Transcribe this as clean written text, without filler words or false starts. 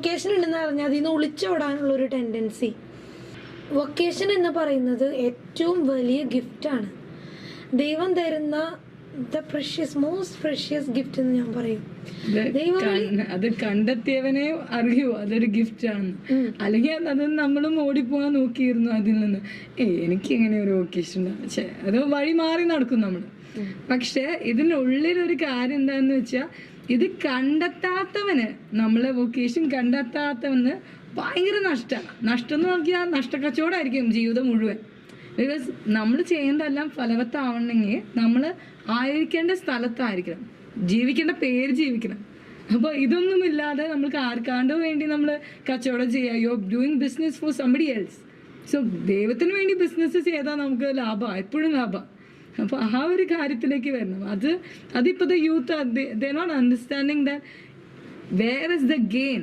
Vocation ഉണ്ടെന്ന് പറഞ്ഞാൽ അതിൽ നിന്ന് ഒളിച്ചോടാനുള്ളൊരു ടെൻഡൻസി. വൊക്കേഷൻ എന്ന് പറയുന്നത് ഏറ്റവും വലിയ ഗിഫ്റ്റാണ്, ദൈവം തരുന്ന മോസ്റ്റ് പ്രഷ്യസ് ഗിഫ്റ്റ് എന്ന് ഞാൻ പറയും. അത് കണ്ടെത്തിയവനെ അറിയൂ അതൊരു ഗിഫ്റ്റ് ആണ്. അല്ലെങ്കിൽ അത് നമ്മളും ഓടിപ്പോകാൻ നോക്കിയിരുന്നു അതിൽ നിന്ന്. എനിക്ക് എങ്ങനെ ഒരു വൊക്കേഷൻ ഉണ്ടാവും, അത് വഴി മാറി നടക്കും നമ്മൾ. പക്ഷെ ഇതിനുള്ളിലൊരു കാര്യം എന്താന്ന് വെച്ചാൽ, ഇത് കണ്ടെത്താത്തവന്, നമ്മളെ വൊക്കേഷൻ കണ്ടെത്താത്തവന് ഭയങ്കര നഷ്ടമാണ്. നഷ്ടം എന്ന് നോക്കിയാൽ നഷ്ടക്കച്ചവടമായിരിക്കും ജീവിതം മുഴുവൻ. ബിക്കോസ് നമ്മൾ ചെയ്യുന്നതെല്ലാം ഫലവത്താവണമെങ്കിൽ നമ്മൾ ആയിരിക്കേണ്ട സ്ഥലത്തായിരിക്കണം, ജീവിക്കേണ്ട പേര് ജീവിക്കണം. അപ്പോൾ ഇതൊന്നുമില്ലാതെ നമ്മൾക്ക് ആർക്കാണ്ടോ വേണ്ടി നമ്മൾ കച്ചവടം ചെയ്യുക, you are doing business for somebody else. So ദൈവത്തിന് വേണ്ടി ബിസിനസ് ചെയ്താൽ നമുക്ക് ലാഭമാണ്, എപ്പോഴും ലാഭമാണ്. അപ്പോൾ ആ ഒരു കാര്യത്തിലേക്ക് വരണം. അതിപ്പോഴത്തെ youth the not understanding that where is the gain.